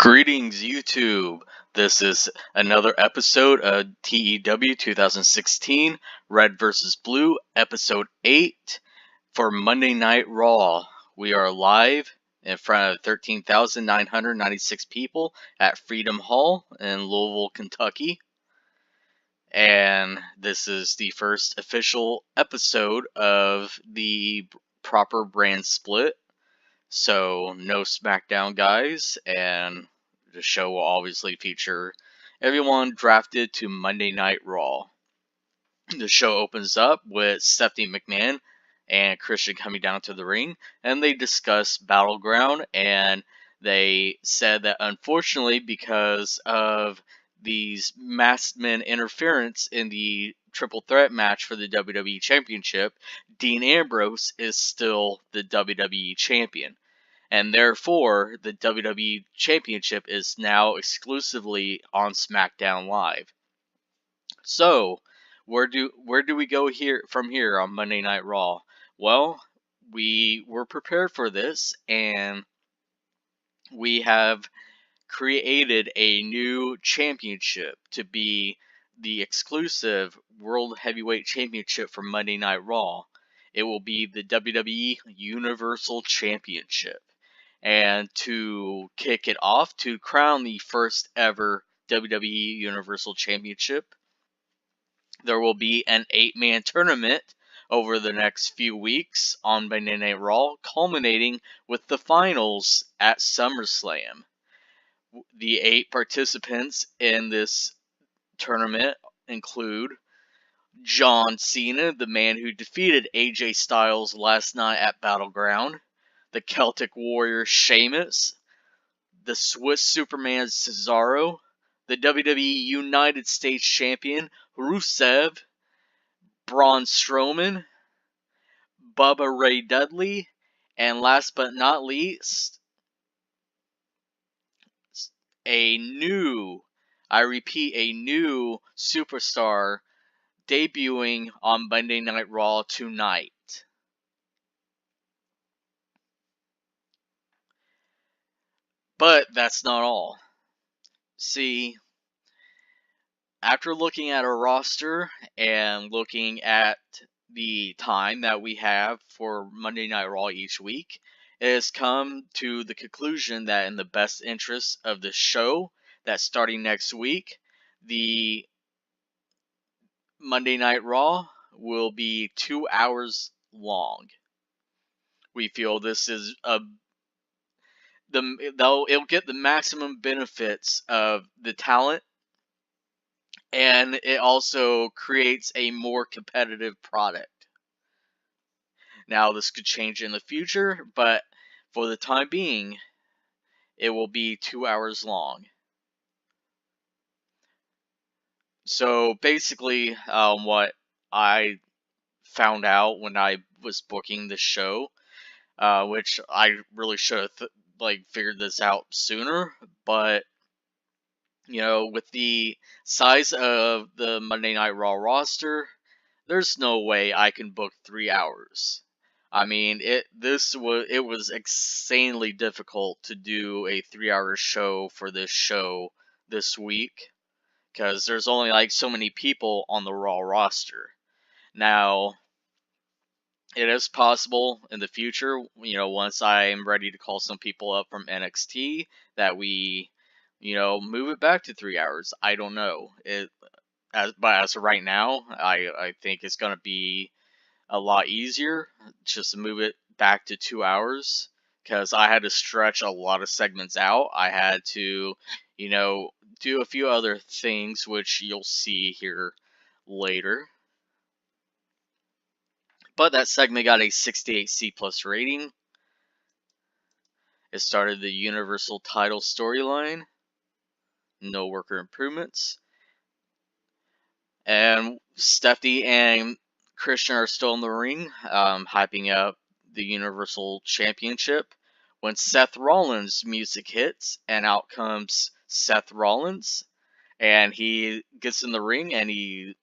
Greetings, YouTube. This is another episode of TEW 2016 Red vs. Blue, Episode 8 for Monday Night Raw. We are live in front of 13,996 people at Freedom Hall in Louisville, Kentucky. And this is the first official episode of the proper brand split. So, no SmackDown guys, and the show will obviously feature everyone drafted to Monday Night Raw. The show opens up with Stephanie McMahon and Christian coming down to the ring, and they discuss Battleground, and they said that unfortunately, because of these masked men interference in the triple threat match for the WWE Championship, Dean Ambrose is still the WWE Champion. And therefore, the WWE Championship is now exclusively on SmackDown Live. So, where do we go from here on Monday Night Raw? Well, we were prepared for this, and we have created a new championship to be the exclusive World Heavyweight Championship for Monday Night Raw. It will be the WWE Universal Championship. And to kick it off, to crown the first ever WWE Universal Championship, there will be an 8-man tournament over the next few weeks on Monday Night Raw, culminating with the finals at SummerSlam. The 8 participants in this tournament include John Cena, the man who defeated AJ Styles last night at Battleground, the Celtic Warrior Sheamus, the Swiss Superman Cesaro, the WWE United States Champion Rusev, Braun Strowman, Bubba Ray Dudley, and last but not least, a new superstar debuting on Monday Night Raw tonight. But that's not all. See, after looking at our roster and looking at the time that we have for Monday Night Raw each week, it has come to the conclusion that in the best interest of the show, that starting next week, the Monday Night Raw will be 2 hours long. We feel this is it'll get the maximum benefits of the talent, and it also creates a more competitive product. Now, this could change in the future, but for the time being, it will be 2 hours long. So basically, what I found out when I was booking the show, which I really should have figured this out sooner, but with the size of the Monday Night Raw roster, there's no way I can book 3 hours. I mean, it was insanely difficult to do a 3-hour show for this show this week, because there's only so many people on the Raw roster. Now, it is possible in the future, once I'm ready to call some people up from NXT, that we, move it back to 3 hours. I don't know. But as of right now, I think it's going to be a lot easier just to move it back to 2 hours, because I had to stretch a lot of segments out. I had to, do a few other things, which you'll see here later. But that segment got a 68C+ rating. It started the Universal title storyline. No worker improvements. And Stephanie and Christian are still in the ring, hyping up the Universal Championship, when Seth Rollins' music hits, and out comes Seth Rollins, and he gets in the ring, and he,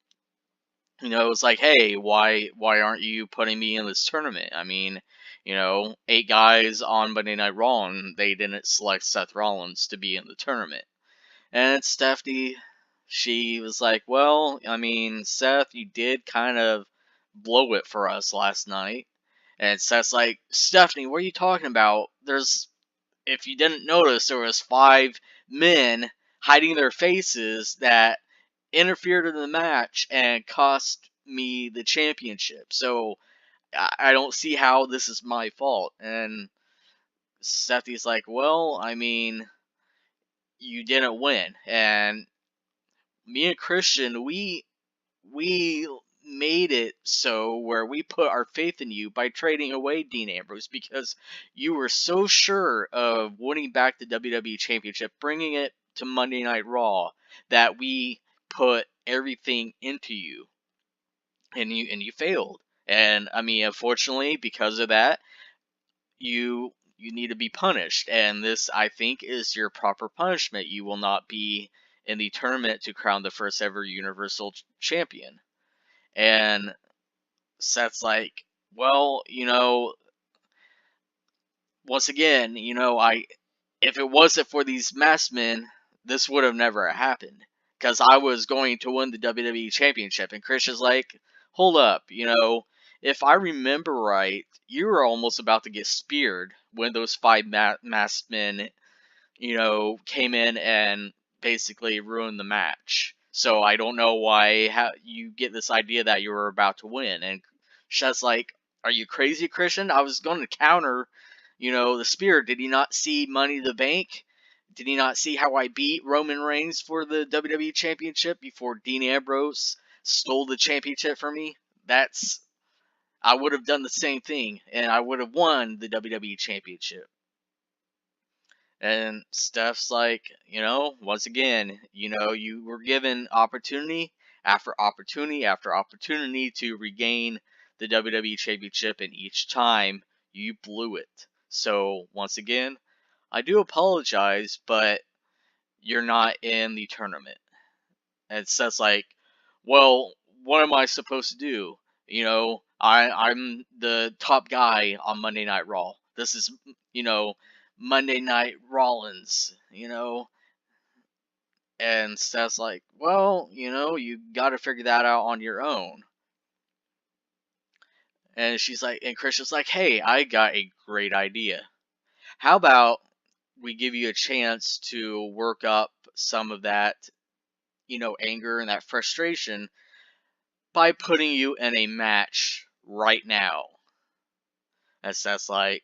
it's like, hey, why aren't you putting me in this tournament? I mean, You know, 8 guys on Monday Night Raw, and they didn't select Seth Rollins to be in the tournament. And Stephanie, she was like, well, I mean, Seth, you did kind of blow it for us last night. And Seth's like, Stephanie, what are you talking about? If you didn't notice, there was 5 men hiding their faces that interfered in the match and cost me the championship. So I don't see how this is my fault. And Stephanie's like, well, I mean, you didn't win. And me and Christian, we made it so where we put our faith in you by trading away Dean Ambrose because you were so sure of winning back the WWE Championship, bringing it to Monday Night Raw, that we put everything into you, and you failed. And I mean, unfortunately, because of that, you need to be punished, and this, I think, is your proper punishment. You will not be in the tournament to crown the first ever Universal Champion. And Seth's like, well, once again, if it wasn't for these masked men, this would have never happened. Because I was going to win the WWE Championship. And Christian's like, hold up, if I remember right, you were almost about to get speared when those 5 masked men, came in and basically ruined the match. So I don't know how you get this idea that you were about to win. And Shad's like, are you crazy, Christian? I was going to counter, the spear. Did he not see Money in the Bank? Did he not see how I beat Roman Reigns for the WWE Championship before Dean Ambrose stole the championship from me? I would have done the same thing, and I would have won the WWE Championship. And Steph's like, once again, you were given opportunity after opportunity after opportunity to regain the WWE Championship, and each time you blew it. So, once again, I do apologize, but you're not in the tournament. And Seth's like, well, what am I supposed to do? I'm the top guy on Monday Night Raw. This is, Monday Night Rollins, And Seth's like, well, you gotta figure that out on your own. And and Christian's like, hey, I got a great idea. How about we give you a chance to work up some of that, anger and that frustration by putting you in a match right now. And Seth's like,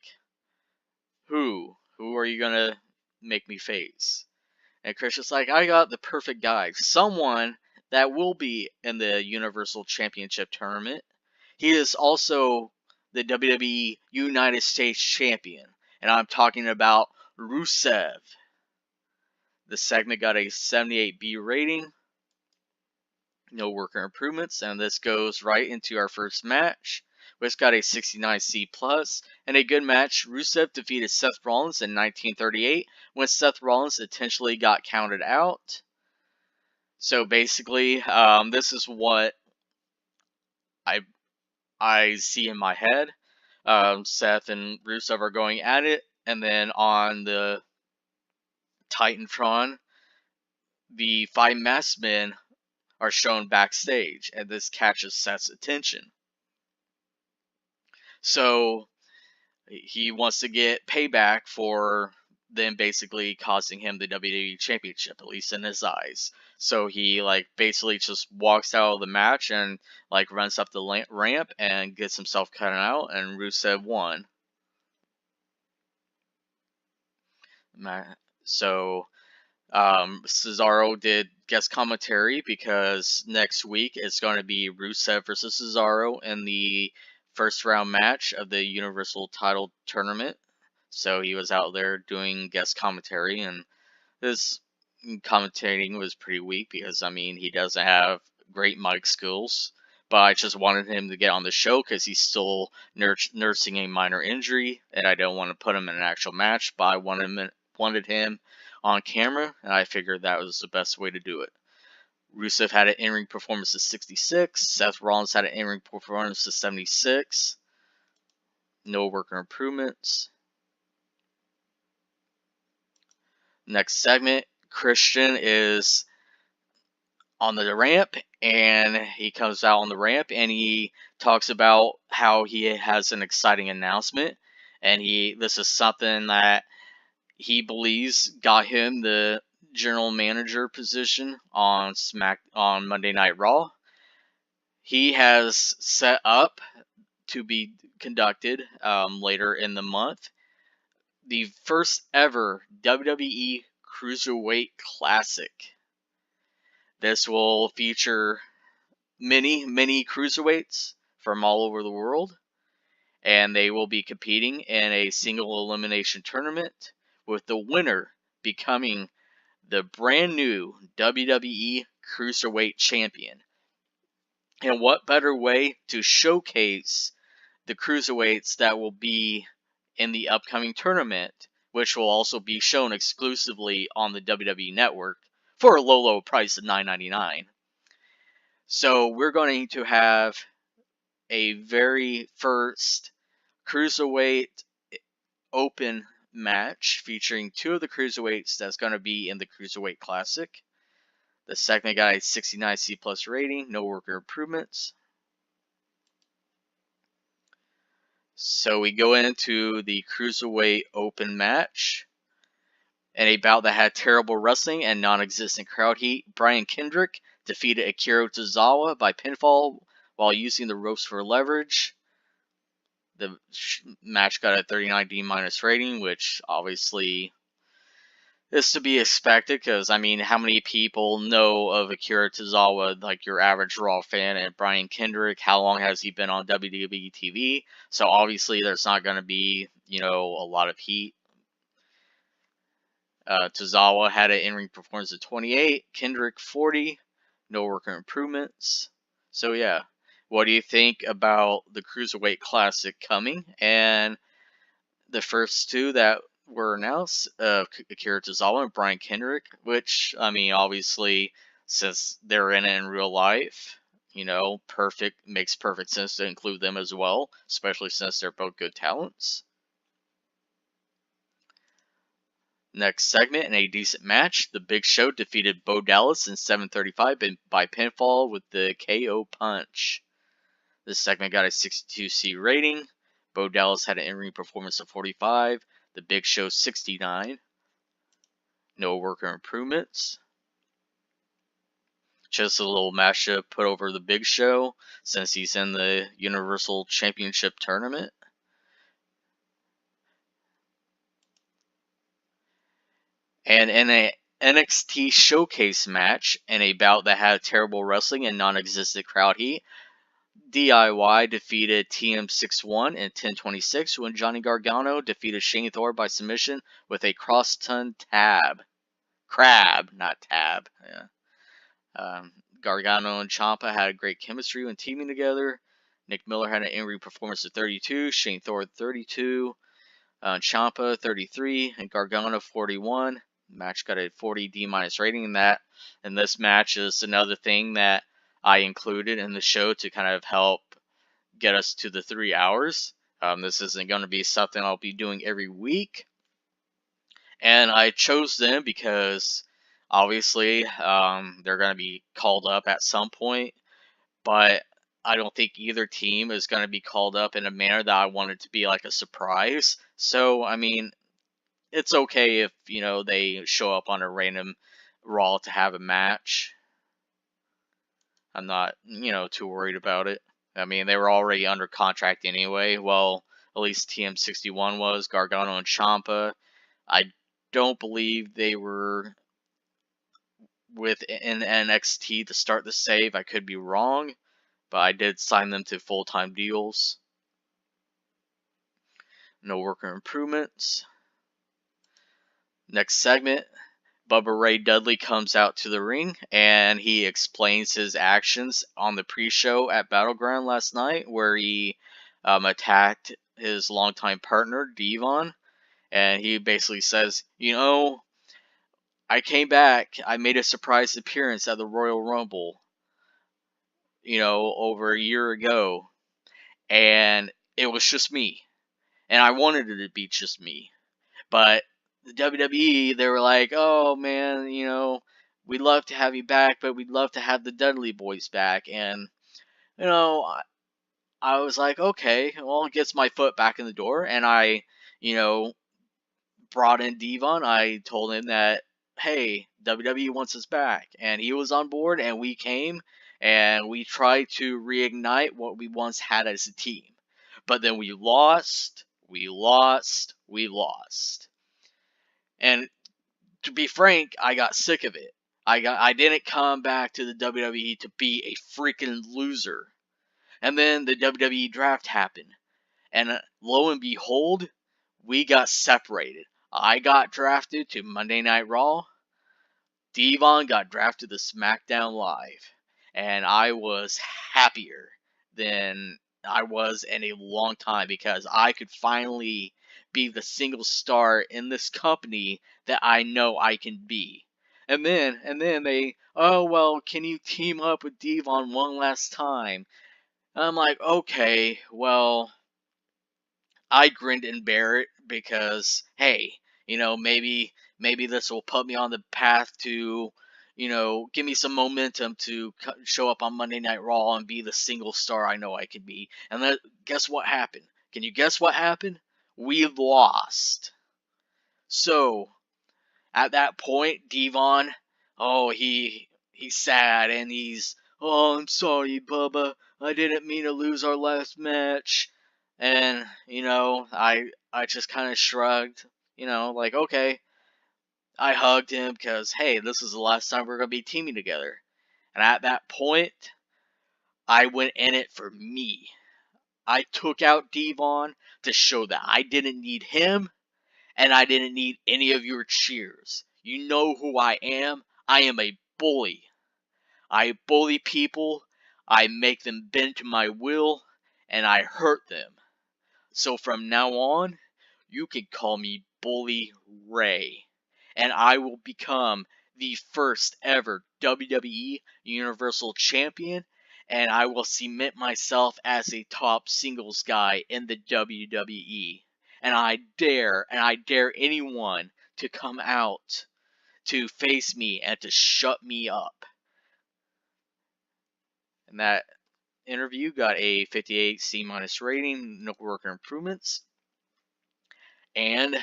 who? Who are you gonna make me face? And Christian's like, I got the perfect guy. Someone that will be in the Universal Championship tournament. He is also the WWE United States Champion. And I'm talking about Rusev. The segment got a 78B rating. No worker improvements. And this goes right into our first match, which got a 69C+. And a good match, Rusev defeated Seth Rollins in 1938 when Seth Rollins intentionally got counted out. So basically, this is what I see in my head. Seth and Rusev are going at it, and then on the Titantron, the 5 masked men are shown backstage, and this catches Seth's attention. So he wants to get payback for them basically costing him the WWE Championship, at least in his eyes. So he basically just walks out of the match and runs up the ramp and gets himself cut out, and Rusev won. So Cesaro did guest commentary because next week it's going to be Rusev versus Cesaro in the first round match of the Universal title tournament. So he was out there doing guest commentary, and his commentating was pretty weak because, he doesn't have great mic skills. But I just wanted him to get on the show because he's still nursing a minor injury, and I don't want to put him in an actual match, but I wanted him on camera, and I figured that was the best way to do it. Rusev had an in-ring performance of 66. Seth Rollins had an in-ring performance of 76. No worker improvements. Next segment, Christian is on the ramp, and he comes out on the ramp and he talks about how he has an exciting announcement, and this is something that he believes got him the general manager position on Monday Night Raw. He has set up to be conducted later in the month the first ever WWE Cruiserweight Classic. This will feature many cruiserweights from all over the world, and they will be competing in a single elimination tournament, with the winner becoming the brand new WWE Cruiserweight Champion. And what better way to showcase the cruiserweights that will be in the upcoming tournament, which will also be shown exclusively on the WWE Network for a low price of $9.99. So we're going to have a very first Cruiserweight Open match featuring two of the Cruiserweights that's going to be in the Cruiserweight Classic. The segment got a 69C plus rating, no worker improvements. So we go into the Cruiserweight Open match. In a bout that had terrible wrestling and non-existent crowd heat, Brian Kendrick defeated Akira Tozawa by pinfall while using the ropes for leverage. The match got a 39D minus rating, which obviously is to be expected, because, I mean, how many people know of Akira Tozawa, like your average Raw fan, and Brian Kendrick? How long has he been on WWE TV? So obviously there's not going to be, a lot of heat. Tozawa had an in-ring performance of 28, Kendrick 40, no worker improvements. So yeah, what do you think about the Cruiserweight Classic coming? And the first two that were announced, Akira Tozawa and Brian Kendrick, which, I mean, obviously, since they're in it in real life, makes perfect sense to include them as well, especially since they're both good talents. Next segment, in a decent match, The Big Show defeated Bo Dallas in 7:35 by pinfall with the KO punch. This segment got a 62C rating. Bo Dallas had an in-ring performance of 45. The Big Show 69. No worker improvements. Just a little matchup put over the Big Show since he's in the Universal Championship tournament. And in a NXT Showcase match, in a bout that had terrible wrestling and non-existent crowd heat, DIY defeated TM61 in 10:26 when Johnny Gargano defeated Shane Thorne by submission with a cross-ton crab, not tab. Yeah. Gargano and Ciampa had great chemistry when teaming together. Nick Miller had an in-ring performance of 32, Shane Thorne 32, Ciampa 33, and Gargano 41. Match got a 40D minus rating, and this match is another thing that I included in the show to kind of help get us to the 3 hours. This isn't going to be something I'll be doing every week, and I chose them because obviously they're going to be called up at some point, but I don't think either team is going to be called up in a manner that I want it to be like a surprise. So, I mean, it's okay if, they show up on a random Raw to have a match. I'm not, too worried about it. I mean, they were already under contract anyway. Well, at least TM61 was. Gargano and Ciampa, I don't believe they were within NXT to start the save. I could be wrong, but I did sign them to full-time deals. No worker improvements. Next segment, Bubba Ray Dudley comes out to the ring and he explains his actions on the pre-show at Battleground last night, where he attacked his longtime partner, Devon. And he basically says, I came back, I made a surprise appearance at the Royal Rumble, over a year ago, and it was just me. and I wanted it to be just me. But the WWE, they were like, oh man, we'd love to have you back, but we'd love to have the Dudley Boys back. And, I was like, okay, well, it gets my foot back in the door. And I, you know, brought in Devon. I told him that, hey, WWE wants us back. And he was on board, and we came, and we tried to reignite what we once had as a team. But then we lost, we lost. And to be frank, I got sick of it. I didn't come back to the WWE to be a freaking loser. And then the WWE draft happened. And lo and behold, we got separated. I got drafted to Monday Night Raw. Devon got drafted to SmackDown Live. And I was happier than I was in a long time because I could finally be the single star in this company that I know I can be. And then they, oh well, can you team up with Devon one last time? And I'm like, okay, well, I grinned and bear it because, hey, maybe this will put me on the path to, give me some momentum to show up on Monday Night Raw and be the single star I know I can be. And then, guess what happened? Can you guess what happened? We lost. So, at that point, Devon, oh, he's sad and oh, I'm sorry, Bubba. I didn't mean to lose our last match. And, I just kind of shrugged, like, okay. I hugged him because, hey, this is the last time we're going to be teaming together. And at that point, I went in it for me. I took out Devon to show that I didn't need him and I didn't need any of your cheers. You know who I am. I am a bully. I bully people, I make them bend to my will, and I hurt them. So from now on, you can call me Bully Ray. And I will become the first ever WWE Universal Champion, and I will cement myself as a top singles guy in the WWE. And I dare anyone to come out to face me and to shut me up. And that interview got a 58 C- rating, no worker improvements. And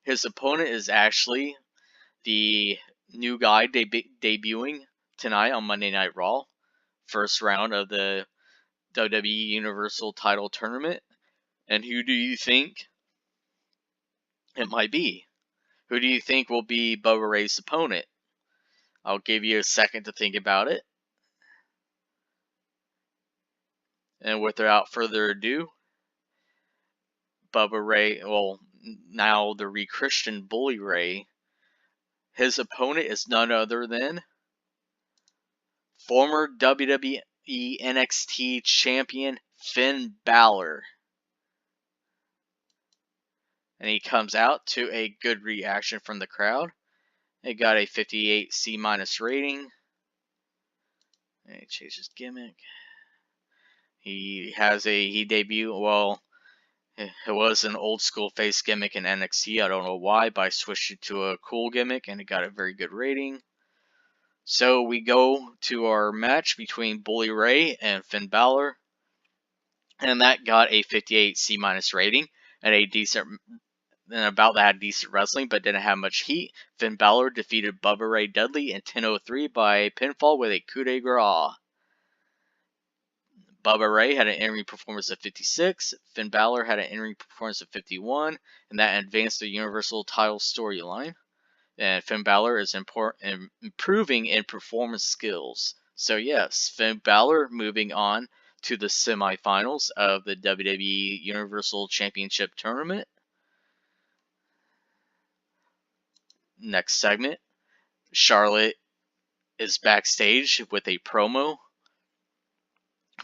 his opponent is actually the new guy debuting tonight on Monday Night Raw. First round of the WWE Universal title tournament. And who do you think it might be? Who do you think will be Bubba Ray's opponent? I'll give you a second to think about it. And without further ado, Bubba Ray, well, now the re-Christian Bully Ray, his opponent is none other than former WWE NXT champion Finn Balor. And he comes out to a good reaction from the crowd. It got a 58 C- rating. And he changed his gimmick. He debuted, well, it was an old school face gimmick in NXT. I don't know why, but I switched it to a cool gimmick and it got a very good rating. So we go to our match between Bully Ray and Finn Balor. And that got a 58 C- rating and a decent, and about that had decent wrestling, but didn't have much heat. Finn Balor defeated Bubba Ray Dudley in 10:03 by pinfall with a coup de grace. Bubba Ray had an in-ring performance of 56. Finn Balor had an in-ring performance of 51, and that advanced the Universal title storyline. And Finn Balor is improving in performance skills. So yes, Finn Balor moving on to the semifinals of the WWE Universal Championship Tournament. Next segment, Charlotte is backstage with a promo,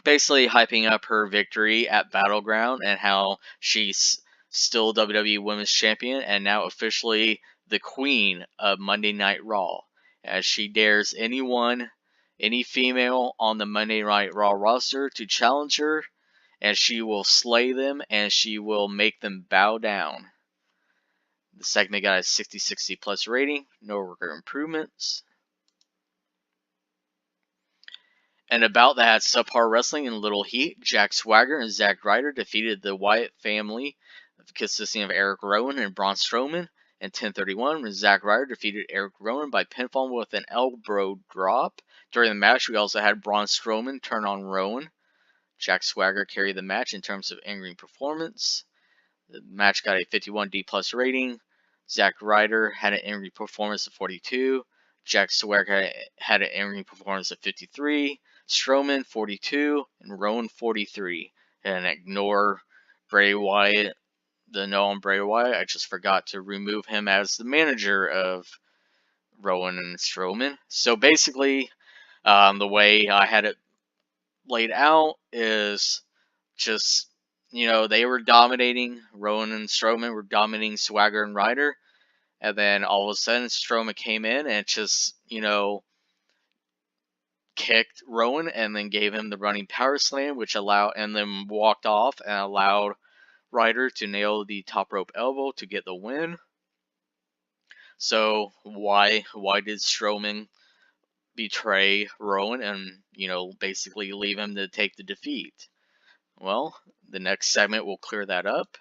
basically hyping up her victory at Battleground and how she's still WWE Women's Champion and now officially the Queen of Monday Night Raw, as she dares any female on the Monday Night Raw roster to challenge her and she will slay them, and she will make them bow down. The segment got a 60/60 plus rating, no worker improvements. And about that had subpar wrestling in Little Heat, Jack Swagger and Zack Ryder defeated the Wyatt family, consisting of Eric Rowan and Braun Strowman. In 10:31, when Zack Ryder defeated Eric Rowan by pinfall with an elbow drop. During the match, we also had Braun Strowman turn on Rowan. Jack Swagger carried the match in terms of in-ring performance. The match got a 51D plus rating. Zack Ryder had an in-ring performance of 42. Jack Swagger had an in-ring performance of 53. Strowman 42 and Rowan 43. And ignore Bray Wyatt. The no on Bray Wyatt. I just forgot to remove him as the manager of Rowan and Strowman. So basically, the way I had it laid out is just, they were dominating. Rowan and Strowman were dominating Swagger and Ryder. And then all of a sudden, Strowman came in and just, kicked Rowan and then gave him the running power slam, which allowed, and then walked off and allowed Ryder to nail the top rope elbow to get the win. So why did Strowman betray Rowan and, basically leave him to take the defeat? Well, the next segment will clear that up,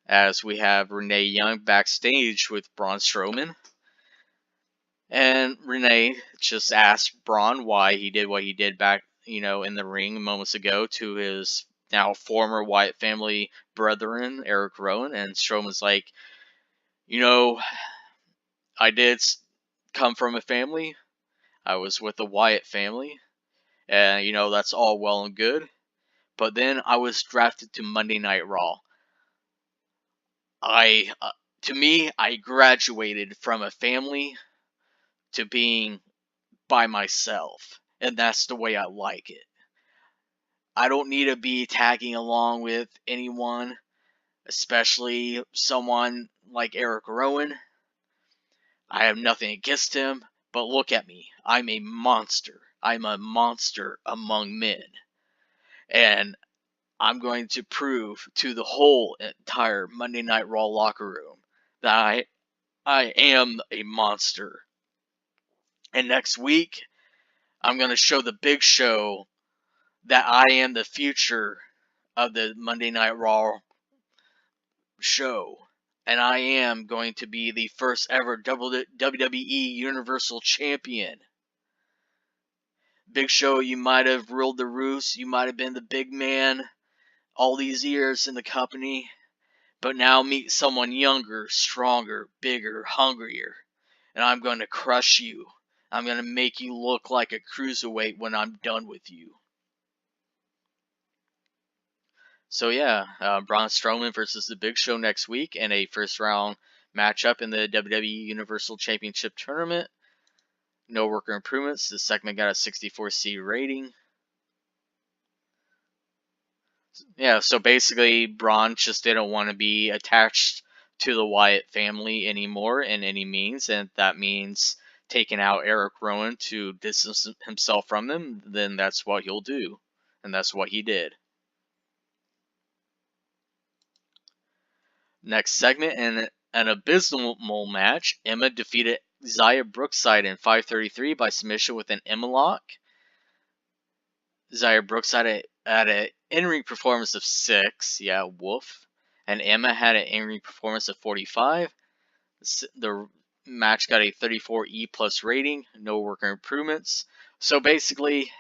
as we have Renee Young backstage with Braun Strowman. And Renee just asked Braun why he did what he did back, in the ring moments ago to his now former Wyatt family brethren, Eric Rowan. And Strowman's like, I did come from a family. I was with the Wyatt family. And, that's all well and good. But then I was drafted to Monday Night Raw. To me, I graduated from a family to being by myself. And that's the way I like it. I don't need to be tagging along with anyone, especially someone like Eric Rowan. I have nothing against him, but look at me. I'm a monster. I'm a monster among men. And I'm going to prove to the whole entire Monday Night Raw locker room that I am a monster. And next week, I'm going to show the Big Show that I am the future of the Monday Night Raw show. And I am going to be the first ever WWE Universal Champion. Big Show, you might have ruled the roost. You might have been the big man all these years in the company. But now meet someone younger, stronger, bigger, hungrier. And I'm going to crush you. I'm going to make you look like a cruiserweight when I'm done with you. So yeah, Braun Strowman versus The Big Show next week in a first round matchup in the WWE Universal Championship Tournament. No worker improvements. This segment got a 64C rating. Yeah, so basically Braun just didn't want to be attached to the Wyatt family anymore in any means, and that means taking out Eric Rowan to distance himself from them, then that's what he'll do. And that's what he did. Next segment, in an abysmal match, Emma defeated Xia Brookside in 5:33 by submission with an Emma lock. Xia Brookside had an in-ring performance of 6, yeah, woof. And Emma had an in-ring performance of 45. The match got a 34E plus rating, no worker improvements. So basically,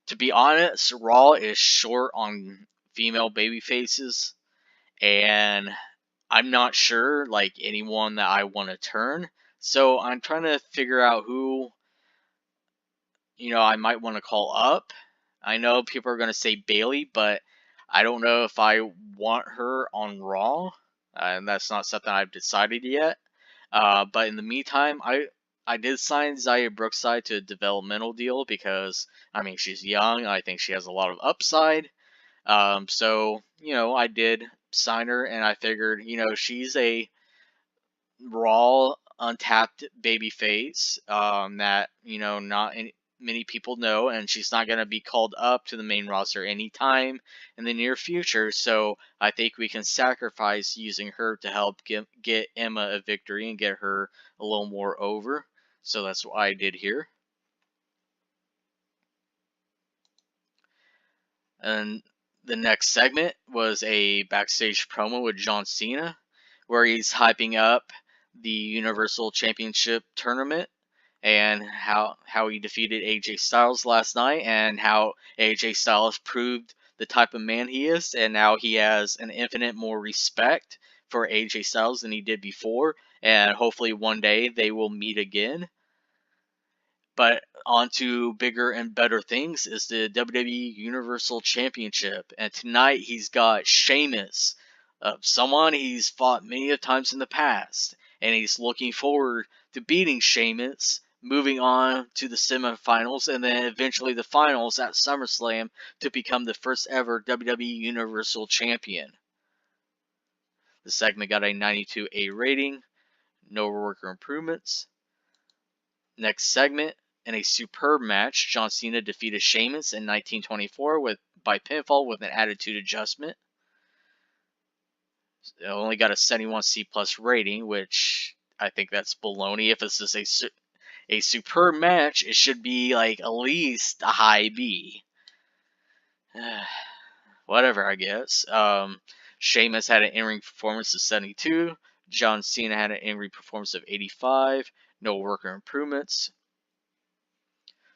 to be honest, Raw is short on female baby faces. And I'm not sure, like, anyone that I want to turn. So I'm trying to figure out who, I might want to call up. I know people are going to say Bayley, but I don't know if I want her on Raw. And that's not something I've decided yet. But in the meantime, I did sign Xia Brookside to a developmental deal because, she's young. I think she has a lot of upside. So, I did sign her, and I figured, she's a Raw untapped babyface, that, not any, many people know, and she's not going to be called up to the main roster anytime in the near future. So I think we can sacrifice using her to help get Emma a victory and get her a little more over. So that's what I did here. And the next segment was a backstage promo with John Cena, where he's hyping up the Universal Championship tournament and how he defeated AJ Styles last night, and how AJ Styles proved the type of man he is, and now he has an infinite more respect for AJ Styles than he did before, and hopefully one day they will meet again. But on to bigger and better things is the WWE Universal Championship. And tonight he's got Sheamus, someone he's fought many a times in the past. And he's looking forward to beating Sheamus, moving on to the semifinals, and then eventually the finals at SummerSlam to become the first ever WWE Universal Champion. The segment got a 92A rating, no worker improvements. Next segment, in a superb match, John Cena defeated Sheamus in 1924 by pinfall with an attitude adjustment. It only got a 71C plus rating, which I think that's baloney. If this is a superb match, it should be like at least a high B. Whatever, I guess. Sheamus had an in-ring performance of 72. John Cena had an in-ring performance of 85. No worker improvements.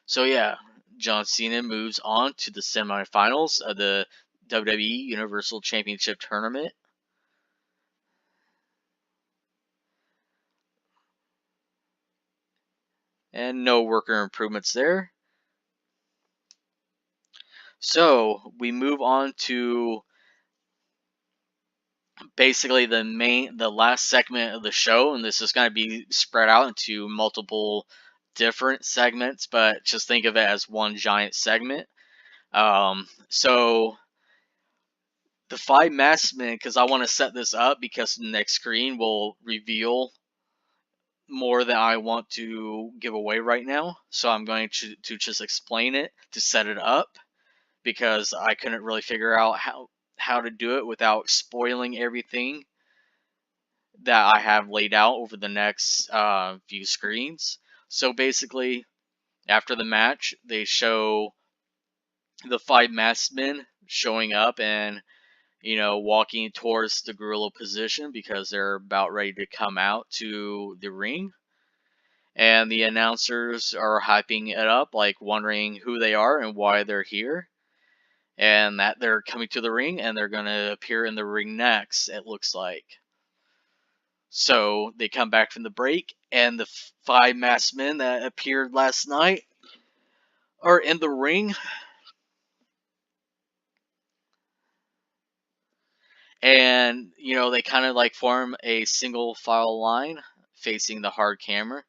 So yeah, John Cena moves on to the semifinals of the WWE Universal Championship Tournament. And no worker improvements there. So we move on to basically the last segment of the show, and this is going to be spread out into multiple different segments, but just think of it as one giant segment. So the 5 masked men, because I want to set this up because the next screen will reveal more than I want to give away right now. So I'm going to just explain it to set it up, because I couldn't really figure out how to do it without spoiling everything that I have laid out over the next few screens. So basically, after the match, they show the 5 masked men showing up and, walking towards the gorilla position because they're about ready to come out to the ring. And the announcers are hyping it up, like wondering who they are and why they're here. And that they're coming to the ring and they're going to appear in the ring next, it looks like. So they come back from the break, and the 5 masked men that appeared last night are in the ring. And, they kind of like form a single file line facing the hard camera.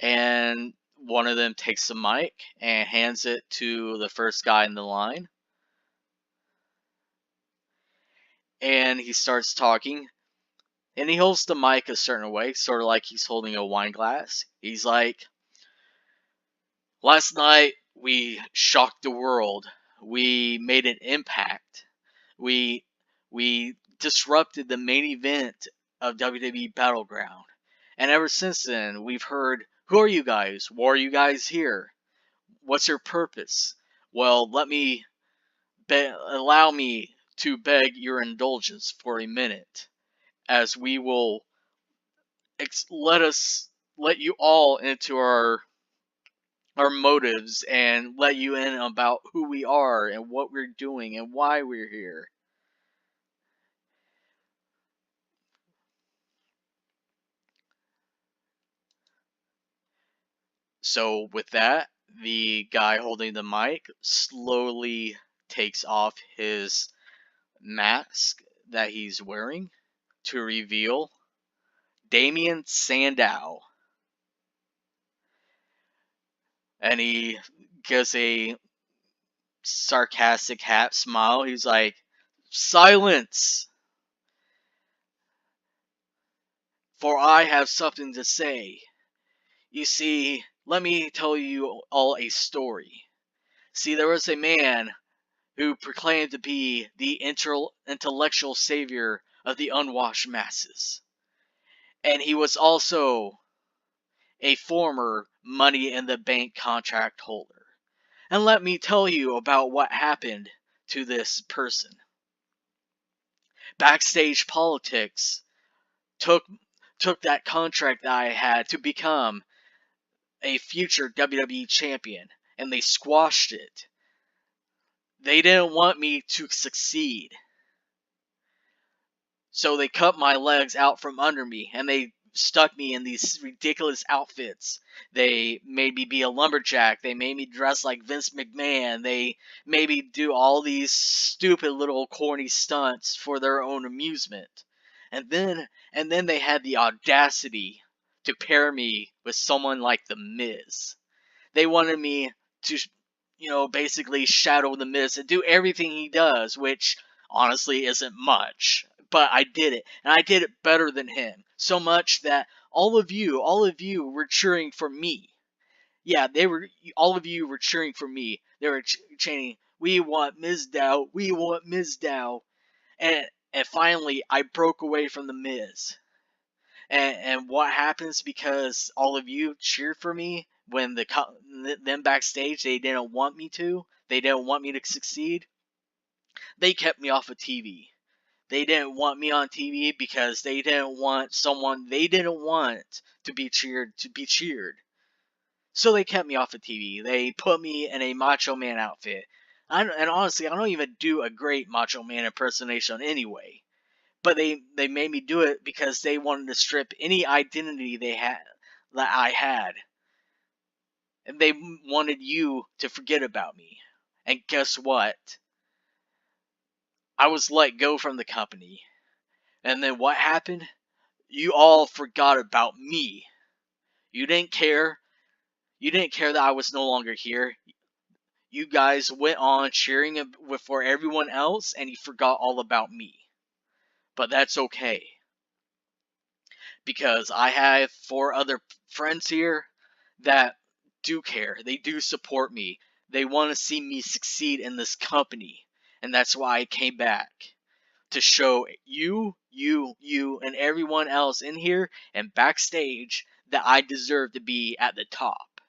And one of them takes the mic and hands it to the first guy in the line. And he starts talking. And he holds the mic a certain way, sort of like he's holding a wine glass. He's like, last night we shocked the world. We made an impact. We disrupted the main event of WWE Battleground. And ever since then, we've heard, who are you guys? Why are you guys here? What's your purpose? Well, allow me to beg your indulgence for a minute, as we will let you all into our motives and let you in about who we are and what we're doing and why we're here. So with that, the guy holding the mic slowly takes off his mask that he's wearing to reveal Damien Sandow. And he gives a sarcastic half smile. He's like, silence! For I have something to say. You see, let me tell you all a story. See, there was a man who proclaimed to be the intellectual savior of the unwashed masses. And he was also a former Money in the Bank contract holder. And let me tell you about what happened to this person. Backstage politics took that contract that I had to become a future WWE champion, and they squashed it. They didn't want me to succeed. So they cut my legs out from under me, and they stuck me in these ridiculous outfits. They made me be a lumberjack. They made me dress like Vince McMahon. They made me do all these stupid little corny stunts for their own amusement. And then they had the audacity to pair me with someone like The Miz. They wanted me to, basically shadow The Miz and do everything he does, which honestly isn't much. But I did it, and I did it better than him. So much that all of you were cheering for me. Yeah, all of you were cheering for me. They were chanting, "We want Mizdow, we want Mizdow." And finally, I broke away from The Miz. And what happens because all of you cheered for me when them backstage they didn't want me to? They didn't want me to succeed. They kept me off of TV. They didn't want me on TV because they didn't want someone they didn't want to be cheered. So they kept me off of TV. They put me in a Macho Man outfit. And honestly, I don't even do a great Macho Man impersonation anyway. But they made me do it because they wanted to strip any identity that I had. And they wanted you to forget about me. And guess what? I was let go from the company. And then what happened? You all forgot about me. You didn't care. You didn't care that I was no longer here. You guys went on cheering for everyone else, and you forgot all about me. But that's okay. Because I have 4 other friends here that do care. They do support me. They want to see me succeed in this company. And that's why I came back. To show you, and everyone else in here and backstage that I deserve to be at the top.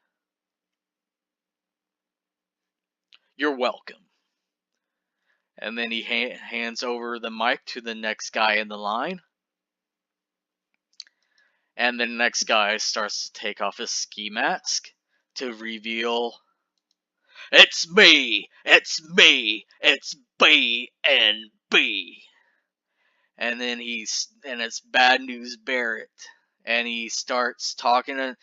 You're welcome. And then he hands over the mic to the next guy in the line. And the next guy starts to take off his ski mask to reveal, "It's me! It's me! It's B&B!" And then it's Bad News Barrett. And he starts talking to,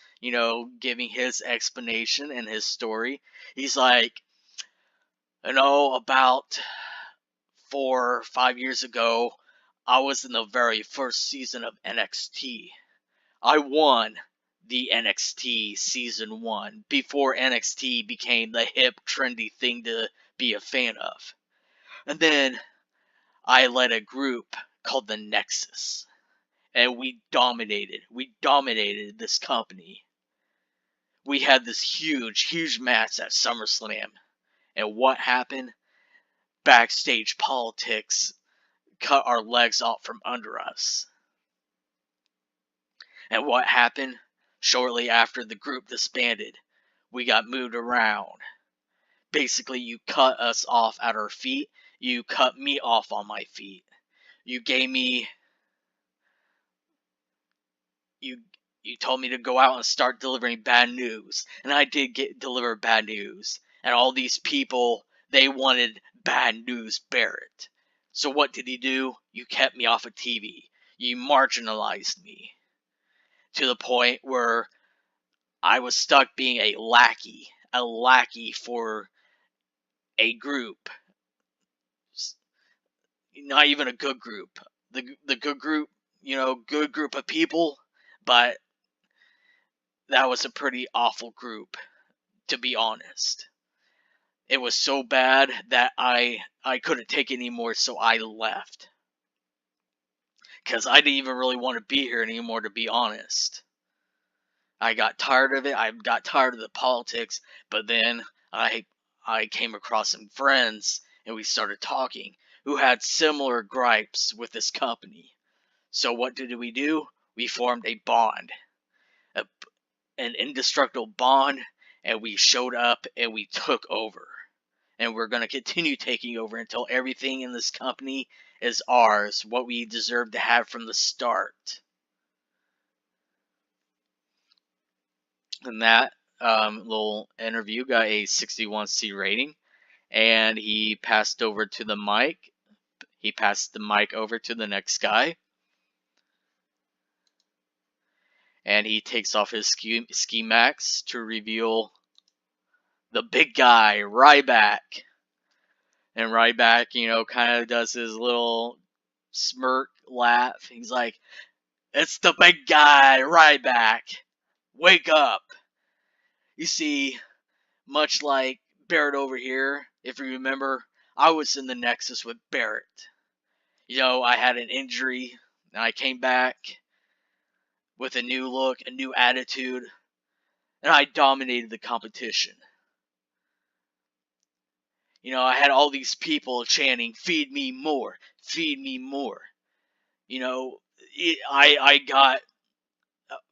giving his explanation and his story. He's like, about 4 or 5 years ago, I was in the very first season of NXT. I won the NXT Season 1 before NXT became the hip, trendy thing to be a fan of. And then I led a group called the Nexus. And we dominated. We dominated this company. We had this huge match at SummerSlam. And what happened? Backstage politics cut our legs off from under us. And what happened? Shortly after the group disbanded, we got moved around. Basically, you cut us off at our feet. You cut me off on my feet. You gave me... You told me to go out and start delivering bad news. And I did deliver bad news. And all these people, they wanted Bad News Barrett. So what did you do? You kept me off of TV. You marginalized me. To the point where I was stuck being a lackey for a group. Not even a good group. The good group, good group of people, but that was a pretty awful group, to be honest. It was so bad that I couldn't take it anymore, so I left. Because I didn't even really want to be here anymore, to be honest. I got tired of it. I got tired of the politics. But then I came across some friends and we started talking who had similar gripes with this company. So what did we do? We formed a bond, an indestructible bond, and we showed up and we took over. And we're going to continue taking over until everything in this company is ours, what we deserve to have from the start. And that little interview got a 61C rating, and he passed over to the mic. He passed the mic over to the next guy, and he takes off his ski max to reveal the big guy, Ryback. And Ryback, kind of does his little smirk laugh. He's like, "It's the big guy, Ryback. Wake up." You see, much like Barrett over here, if you remember, I was in the Nexus with Barrett. I had an injury, and I came back with a new look, a new attitude, and I dominated the competition. I had all these people chanting, "Feed me more, feed me more." I got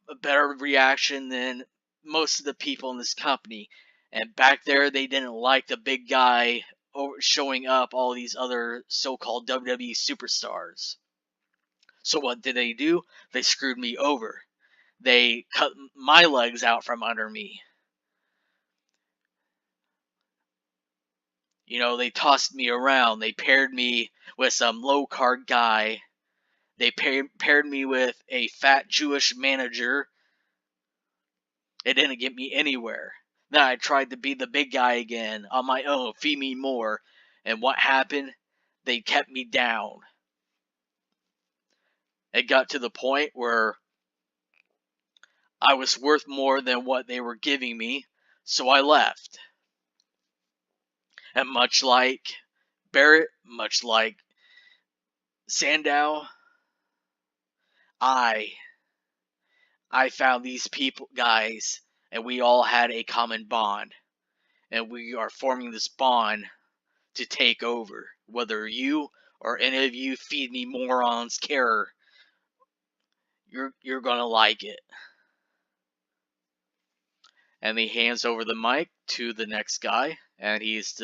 a better reaction than most of the people in this company. And back there, they didn't like the big guy showing up all these other so-called WWE superstars. So what did they do? They screwed me over. They cut my legs out from under me. They tossed me around. They paired me with some low-card guy. They paired me with a fat Jewish manager. It didn't get me anywhere. Then I tried to be the big guy again on my own, feed me more. And what happened? They kept me down. It got to the point where I was worth more than what they were giving me, so I left. And much like Barrett, much like Sandow, I found these guys, and we all had a common bond. And we are forming this bond to take over. Whether you or any of you feed me morons care, you're gonna like it. And he hands over the mic to the next guy, and he's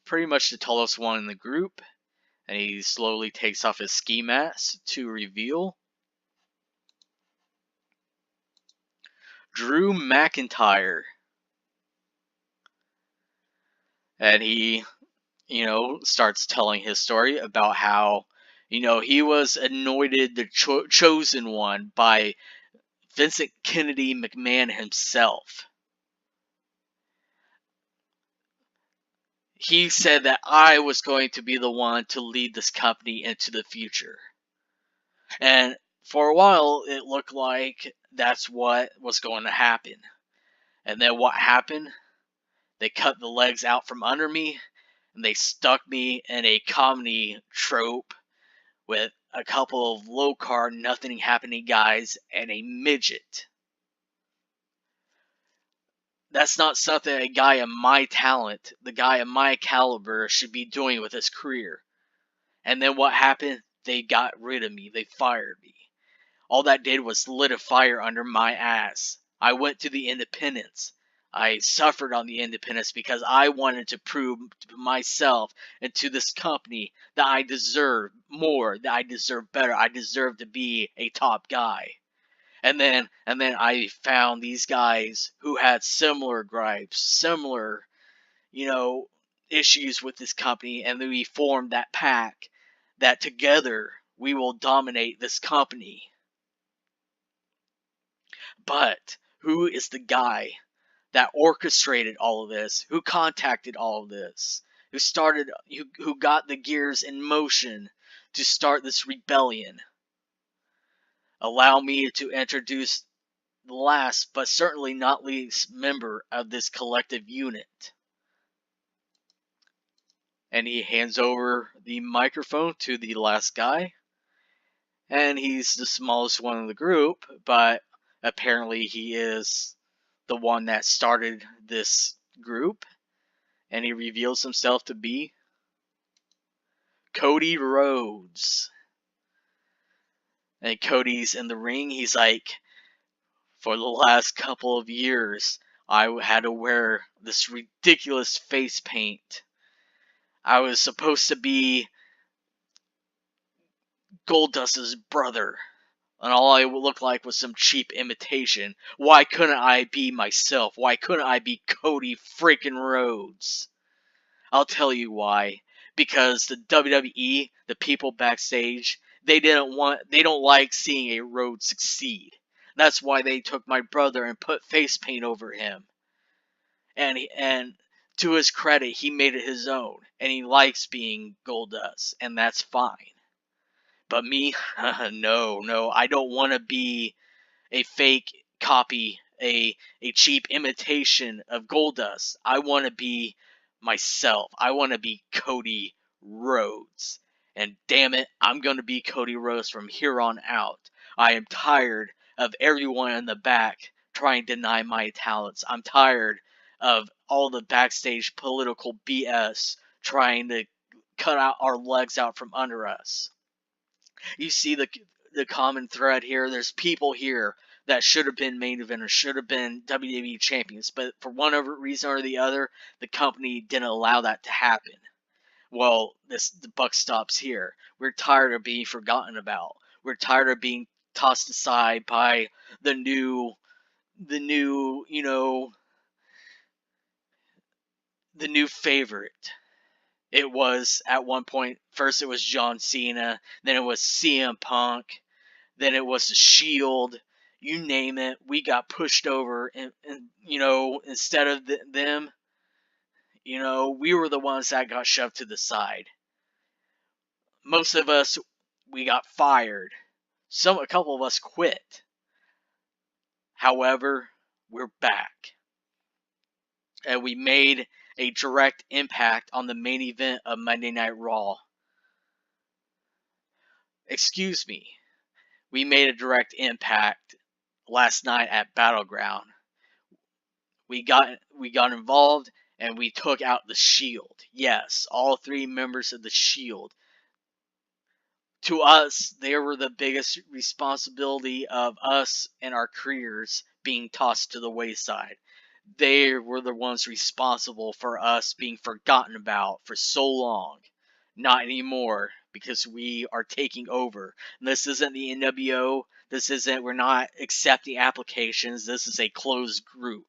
pretty much the tallest one in the group. And he slowly takes off his ski mask to reveal Drew McIntyre. And he, starts telling his story about how, he was anointed the chosen one by Vincent Kennedy McMahon himself. He said that I was going to be the one to lead this company into the future. And for a while, it looked like that's what was going to happen. And then what happened? They cut the legs out from under me, and they stuck me in a comedy trope with a couple of low-card, nothing-happening guys and a midget. That's not something a guy of my talent, the guy of my caliber, should be doing with his career. And then what happened? They got rid of me. They fired me. All that did was lit a fire under my ass. I went to the independents. I suffered on the independents because I wanted to prove to myself and to this company that I deserve more, that I deserve better. I deserve to be a top guy. And then I found these guys who had similar gripes, similar, issues with this company, and then we formed that pack that together we will dominate this company. But who is the guy that orchestrated all of this, who contacted all of this, who got the gears in motion to start this rebellion? Allow me to introduce the last, but certainly not least, member of this collective unit. And he hands over the microphone to the last guy. And he's the smallest one in the group, but apparently he is the one that started this group, and he reveals himself to be Cody Rhodes. And Cody's in the ring. He's like, for the last couple of years, I had to wear this ridiculous face paint. I was supposed to be Goldust's brother, and all I looked like was some cheap imitation. Why couldn't I be myself? Why couldn't I be Cody freaking Rhodes? I'll tell you why. Because the WWE, the people backstage, they don't like seeing a Rhodes succeed. That's why they took my brother and put face paint over him. And to his credit, he made it his own, and he likes being Goldust, and that's fine. But me, no, I don't want to be a fake copy, a cheap imitation of Goldust. I want to be myself. I want to be Cody Rhodes. And damn it, I'm going to be Cody Rhodes from here on out. I am tired of everyone in the back trying to deny my talents. I'm tired of all the backstage political BS trying to cut out our legs out from under us. You see the common thread here. There's people here that should have been main eventers, should have been WWE champions, but for one reason or the other, the company didn't allow that to happen. Well, the buck stops here. We're tired of being forgotten about. We're tired of being tossed aside by the new, the new favorite. It was at one point. First, it was John Cena. Then it was CM Punk. Then it was the Shield. You name it. We got pushed over, and instead of them, we were the ones that got shoved to the side. Most of us, we got fired. A couple of us quit. However, we're back, and we made a direct impact on the main event of Monday Night Raw. Excuse me. We made a direct impact last night at Battleground. We got involved and we took out the Shield. Yes, all three members of the Shield. To us, they were the biggest responsibility of us and our careers being tossed to the wayside. They were the ones responsible for us being forgotten about for so long. Not anymore, because we are taking over. And this isn't the NWO. We're not accepting applications. This is a closed group.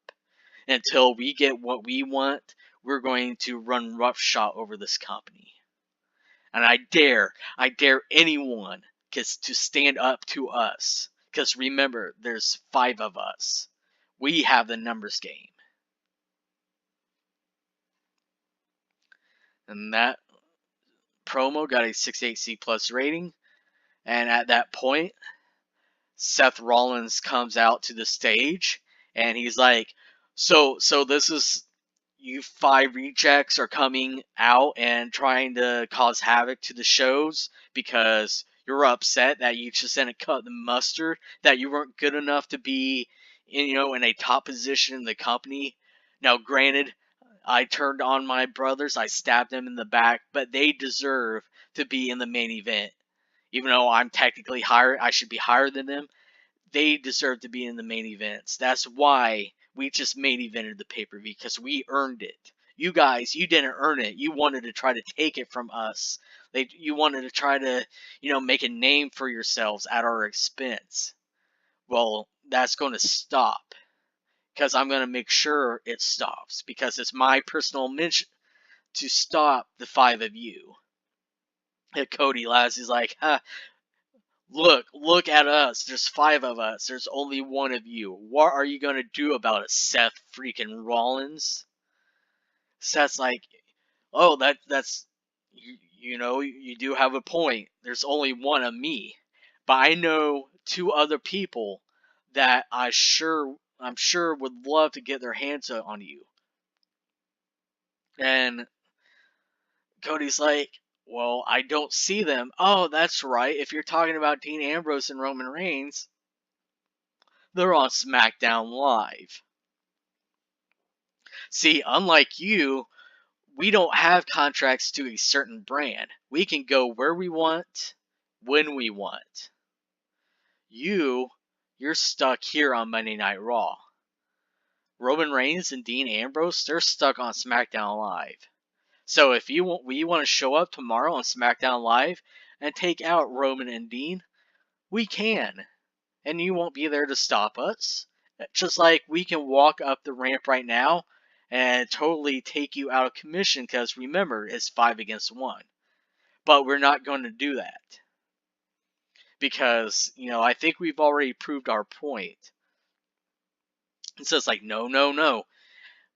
Until we get what we want, we're going to run roughshod over this company. And I dare anyone to stand up to us. Because remember, there's 5 of us. We have the numbers game. And that promo got a 68C plus rating. And at that point, Seth Rollins comes out to the stage. And he's like, so this is... You 5 rejects are coming out and trying to cause havoc to the shows because you're upset that you just didn't cut the mustard, that you weren't good enough to be, in a top position in the company. Now, granted, I turned on my brothers, I stabbed them in the back, but they deserve to be in the main event. Even though I'm technically higher, I should be higher than them. They deserve to be in the main events. That's why we just main evented the pay-per-view, because we earned it. You guys, you didn't earn it. You wanted to try to take it from us. You wanted to try to, make a name for yourselves at our expense. Well, that's going to stop. Because I'm going to make sure it stops. Because it's my personal mission to stop the 5 of you. And Cody laughs. He's like, Look at us. There's 5 of us. There's only 1 of you. What are you going to do about it, Seth freaking Rollins? Seth's like, oh, that's, you do have a point. There's only 1 of me. But I know 2 other people that I'm sure would love to get their hands on you. And Cody's like, Well, I don't see them. Oh, that's right. If you're talking about Dean Ambrose and Roman Reigns, they're on SmackDown Live. See, unlike you, we don't have contracts to a certain brand. We can go where we want, when we want. You're stuck here on Monday Night Raw. Roman Reigns and Dean Ambrose, they're stuck on SmackDown Live. So if we want to show up tomorrow on SmackDown Live and take out Roman and Dean, we can. And you won't be there to stop us. Just like we can walk up the ramp right now and totally take you out of commission because remember, it's 5 against 1. But we're not going to do that. Because, I think we've already proved our point. And so it's like, no.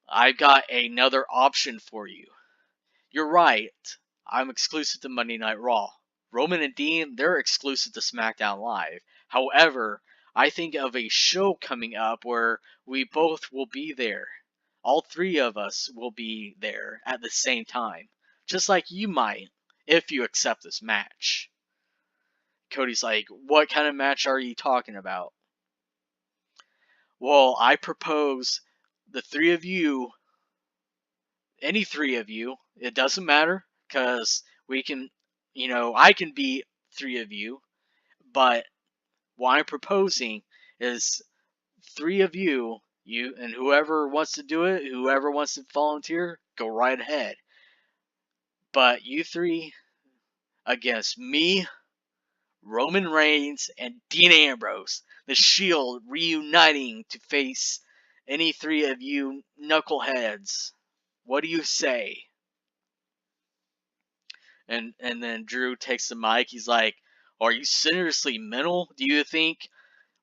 I've got another option for you. You're right. I'm exclusive to Monday Night Raw. Roman and Dean, they're exclusive to SmackDown Live. However, I think of a show coming up where we both will be there. All 3 of us will be there at the same time. Just like you might, if you accept this match. Cody's like, what kind of match are you talking about? Well, I propose the 3 of you, any 3 of you, it doesn't matter, because we can, I can beat 3 of you, but what I'm proposing is 3 of you, and whoever wants to do it, whoever wants to volunteer, go right ahead. But you 3 against me, Roman Reigns, and Dean Ambrose. The Shield reuniting to face any 3 of you knuckleheads. What do you say? And then Drew takes the mic. He's like, are you seriously mental? Do you think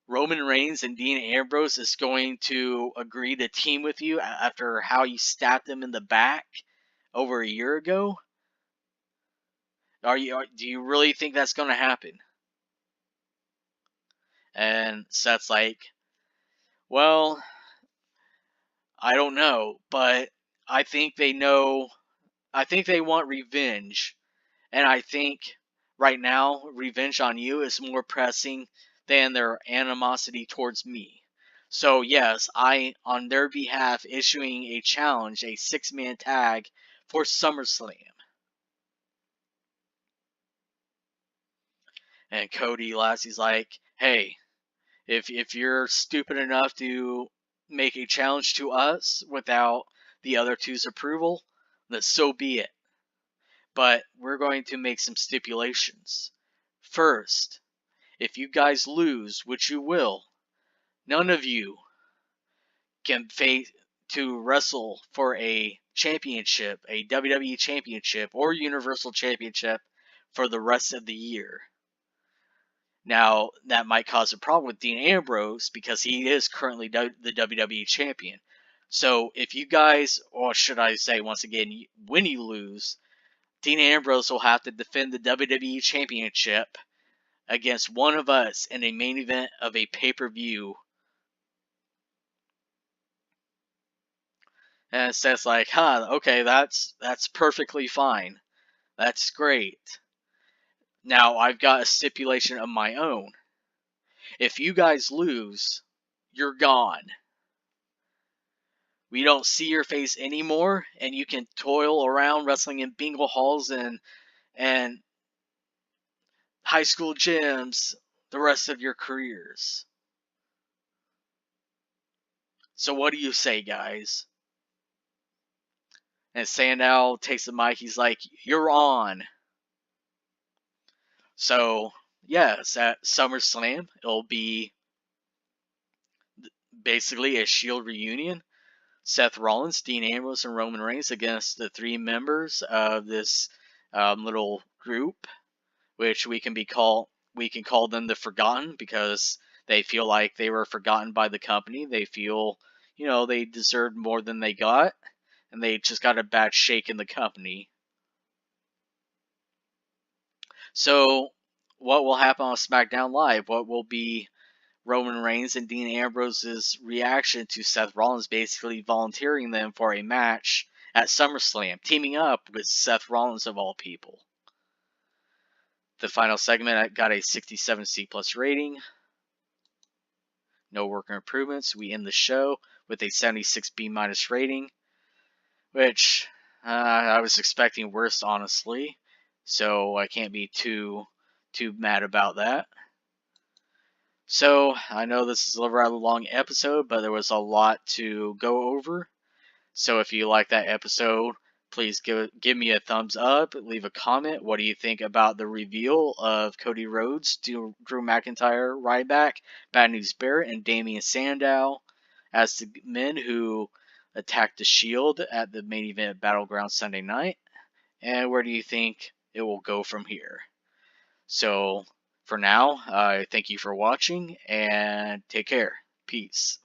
Roman Reigns and Dean Ambrose is going to agree to team with you after how you stabbed them in the back over a year ago? Do you really think that's going to happen? And Seth's like, well, I don't know, but I think they know. I think they want revenge. And I think right now, revenge on you is more pressing than their animosity towards me. So yes, I, on their behalf, issuing a challenge, a 6-man tag for SummerSlam. And Cody Lassie's like, hey, if you're stupid enough to make a challenge to us without the other 2's approval, then so be it. But we're going to make some stipulations. First, if you guys lose, which you will, none of you can face to wrestle for a championship, a WWE championship or Universal Championship for the rest of the year. Now, that might cause a problem with Dean Ambrose because he is currently the WWE champion. So if you guys, or should I say once again, when you lose, Dean Ambrose will have to defend the WWE championship against one of us in a main event of a pay-per-view. And Seth's like, okay, that's perfectly fine. That's great. Now, I've got a stipulation of my own. If you guys lose, you're gone. We don't see your face anymore, and you can toil around wrestling in bingo halls and high school gyms the rest of your careers. So what do you say, guys? And Sandow takes the mic. He's like, you're on. So, yes, at SummerSlam, it'll be basically a Shield reunion. Seth Rollins, Dean Ambrose, and Roman Reigns against the 3 members of this little group, which we can call them the Forgotten because they feel like they were forgotten by the company. They feel, they deserved more than they got, and they just got a bad shake in the company. So, what will happen on SmackDown Live? What will be Roman Reigns and Dean Ambrose's reaction to Seth Rollins basically volunteering them for a match at SummerSlam, teaming up with Seth Rollins of all people? The final segment got a 67C+ rating. No worker improvements. We end the show with a 76B- rating, which I was expecting worse, honestly. So I can't be too mad about that. So I know this is a rather long episode, but there was a lot to go over. So if you like that episode, please give me a thumbs up, leave a comment. What do you think about the reveal of Cody Rhodes, Drew McIntyre, Ryback, Bad News Barrett, and Damian Sandow as the men who attacked the Shield at the main event Battleground Sunday night? And where do you think it will go from here? So for now, I thank you for watching and take care. Peace.